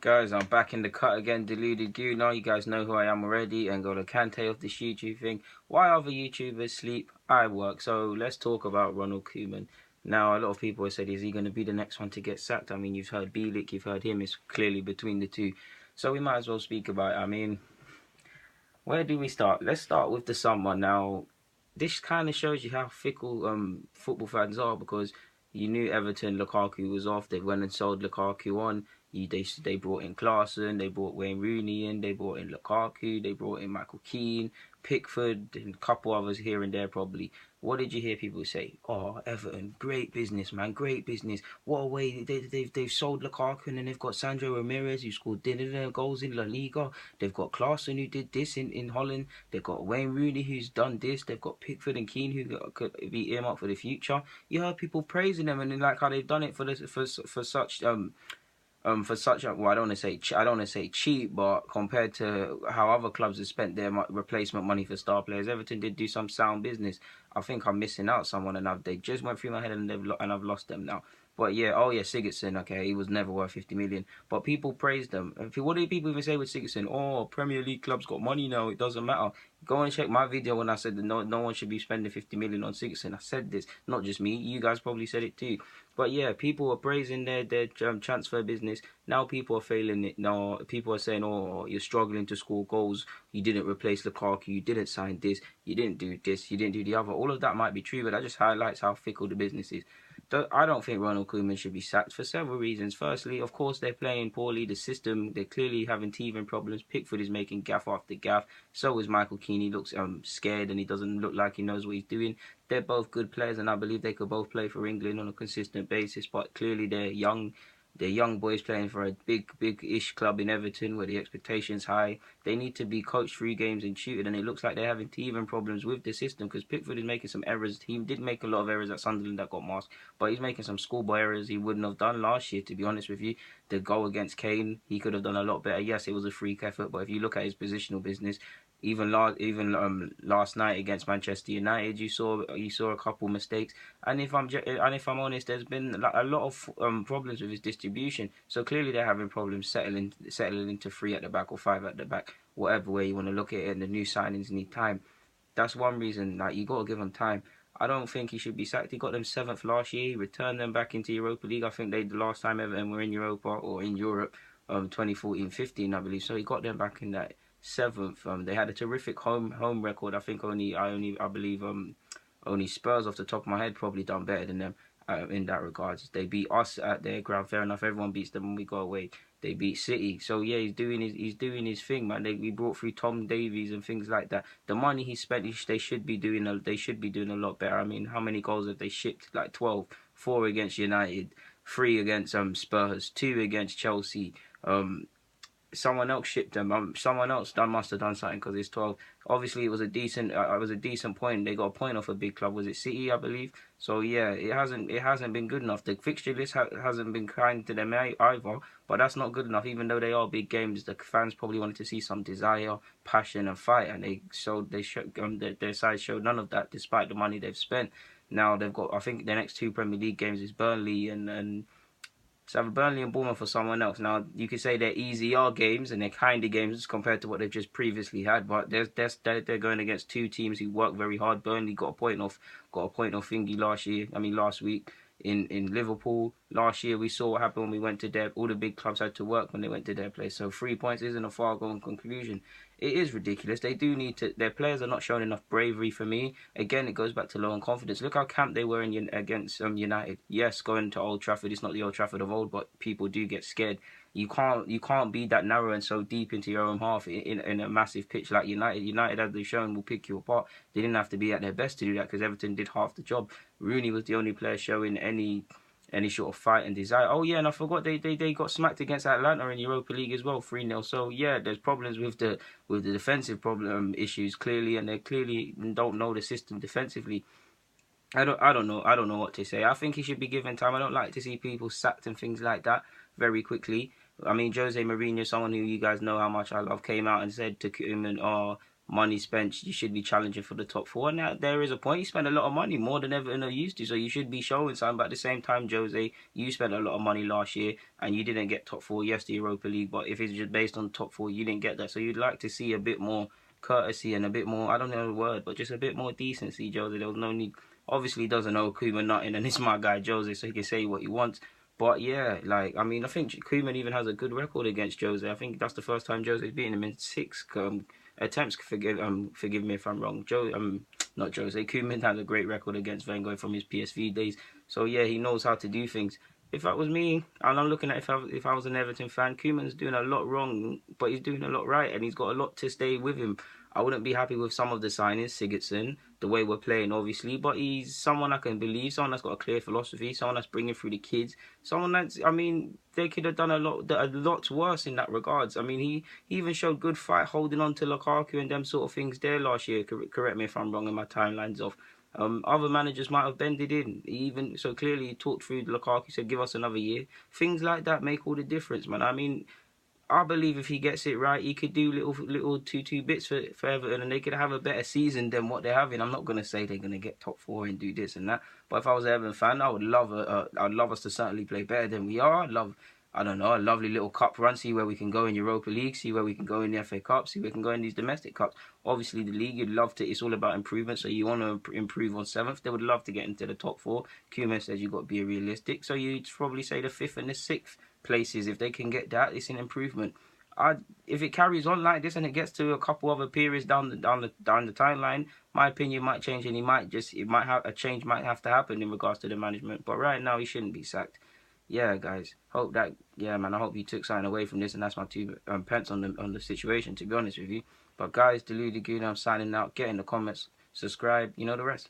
Guys, I'm back in the cut again, Deluded Now you guys know who I am already, and got a Kante of this YouTube thing. Why other YouTubers sleep, I work. So let's talk about Ronald Koeman. Now, a lot of people have said, is he going to be the next one to get sacked? I mean, you've heard Bielik, you've heard him. It's clearly between the two. So we might as well speak about it. I mean, where do we start? Let's start with the summer. Now, this kind of shows you how fickle football fans are, because you knew Everton, Lukaku was off. They went and sold Lukaku on. They brought in Klaassen, they brought Wayne Rooney in, they brought in Lukaku, they brought in Michael Keane, Pickford, and a couple others here and there probably. What did you hear people say? Oh, Everton, great business, man, great business. What a way they've sold Lukaku, and then they've got Sandro Ramirez, who scored goals in La Liga. They've got Klaassen, who did this in Holland. They've got Wayne Rooney, who's done this. They've got Pickford and Keane, who could be earmarked for the future. You heard people praising them, and then like how they've done it for such a, well, I don't want to say cheap, but compared to how other clubs have spent their replacement money for star players, Everton did do some sound business. I think I'm missing out someone, and they just went through my head, and I've lost them now. But yeah, oh yeah, Sigurdsson. Okay, he was never worth 50 million, but people praised them. What do people even say with Sigurdsson? Oh, Premier League clubs got money now. It doesn't matter. Go and check my video when I said that no one should be spending 50 million on Sigurdsson. I said this, not just me. You guys probably said it too. But yeah, people are praising their transfer business. Now people are failing it. Now people are saying, oh, you're struggling to score goals. You didn't replace Lukaku. You didn't sign this. You didn't do this. You didn't do the other. All of that might be true, but that just highlights how fickle the business is. I don't think Ronald Koeman should be sacked for several reasons. Firstly, of course, they're playing poorly. The system, they're clearly having teething problems. Pickford is making gaff after gaff. So is Michael Keane. He looks scared, and he doesn't look like he knows what he's doing. They're both good players, and I believe they could both play for England on a consistent basis. But clearly, they're young boys playing for a big-ish club in Everton where the expectation's high. They need to be coached through games and tutored, and it looks like they're having teething problems with the system, because Pickford is making some errors. He did make a lot of errors at Sunderland that got masked, but he's making some schoolboy errors he wouldn't have done last year, to be honest with you. The goal against Kane, he could have done a lot better. Yes, it was a freak effort, but if you look at his positional business, even last night against Manchester United, you saw a couple mistakes. And if I'm honest, there's been a lot of problems with his distribution. So clearly they're having problems settling into 3 at the back or 5 at the back, whatever way you want to look at it. And the new signings need time. That's one reason. Like, you got to give them time. I don't think he should be sacked. He got them 7th last year. He returned them back into Europa League. I think the last time Everton were in Europa or in Europe, 2014-15, I believe. So he got them back in that 7th. They had a terrific home record. I think I believe only Spurs off the top of my head probably done better than them in that regards. They beat us at their ground. Fair enough. Everyone beats them when we go away. They beat City. So yeah, he's doing his thing, man. We brought through Tom Davies and things like that. The money he spent, they should be doing a lot better. I mean, how many goals have they shipped? Like 12. 4 against United, 3 against Spurs, 2 against Chelsea. Someone else shipped them. Someone else must have done something, because it's 12. Obviously, it was a decent point. They got a point off a big club. Was it City, I believe? So yeah, it hasn't been good enough. The fixture list hasn't been kind to them either. But that's not good enough. Even though they are big games, the fans probably wanted to see some desire, passion, and fight, and their side showed none of that, despite the money they've spent. Now they've got, I think, the next 2 Premier League games is Burnley and so have Burnley and Bournemouth for someone else. Now, you could say they're easier games and they're kinder games compared to what they've just previously had, but they're going against 2 teams who work very hard. Burnley got a point off thingy last week in Liverpool. Last year we saw what happened when we went to their, all the big clubs had to work when they went to their place. So 3 points isn't a far-going conclusion. It is ridiculous. They do need to. Their players are not showing enough bravery for me. Again, it goes back to low on confidence. Look how camped they were against United. Yes, going to Old Trafford, it's not the Old Trafford of old, but people do get scared. You can't be that narrow and so deep into your own half in a massive pitch like United. United, as they've shown, will pick you apart. They didn't have to be at their best to do that, because Everton did half the job. Rooney was the only player showing any sort of fight and desire. Oh yeah, and I forgot they got smacked against Atlanta in Europa League as well, 3-0. So yeah, there's problems with the defensive issues clearly, and they clearly don't know the system defensively. I don't know what to say. I think he should be given time. I don't like to see people sacked and things like that very quickly. I mean, Jose Mourinho, someone who you guys know how much I love, came out and said to Koeman, "Oh, money spent, you should be challenging for the top four. Now there is a point. You spent a lot of money, more than Everton are used to, so you should be showing something. But at the same time, Jose, you spent a lot of money last year and you didn't get top four. Yes, the Europa League, but if it's just based on top four, you didn't get that. So you'd like to see a bit more courtesy and a bit more, I don't know the word, but just a bit more decency, Jose. There was no need. Obviously, he doesn't know Koeman nothing, and it's my guy Jose, so he can say what he wants. But yeah, like, I mean, I think Koeman even has a good record against Jose. I think that's the first time Jose's beaten him in 6 attempts. Forgive me if I'm wrong. Not Jose. Koeman has a great record against Wenger from his PSV days. So yeah, he knows how to do things. If that was me, and I'm looking at if I was an Everton fan, Koeman's doing a lot wrong, but he's doing a lot right, and he's got a lot to stay with him. I wouldn't be happy with some of the signings, Sigurdsson, the way we're playing, obviously, but he's someone I can believe, someone that's got a clear philosophy, someone that's bringing through the kids, someone that's, I mean, they could have done a lot worse in that regards. I mean, he even showed good fight holding on to Lukaku and them sort of things there last year. Correct me if I'm wrong, and my timeline's off. Other managers might have bended in. Even so, clearly he talked through Lukaku, said, "Give us another year." Things like that make all the difference, man. I mean, I believe if he gets it right, he could do little two bits for Everton, and they could have a better season than what they're having. I'm not gonna say they're gonna get top four and do this and that, but if I was an Everton fan, I would love I'd love us to certainly play better than we are. I'd love, I don't know, a lovely little cup run, see where we can go in Europa League, see where we can go in the FA Cup, see where we can go in these domestic cups. Obviously, the league, you'd love to. It's all about improvement. So you want to improve on seventh. They would love to get into the top four. Koeman says you've got to be realistic. So you'd probably say the fifth and the sixth places. If they can get that, it's an improvement. If it carries on like this and it gets to a couple other periods down the timeline, my opinion might change, and a change might have to happen in regards to the management. But right now, he shouldn't be sacked. Yeah, guys. Yeah, man. I hope you took something away from this, and that's my 2 pence on the situation. To be honest with you, but guys, Deluded Goon, I'm signing out. Get in the comments, subscribe. You know the rest.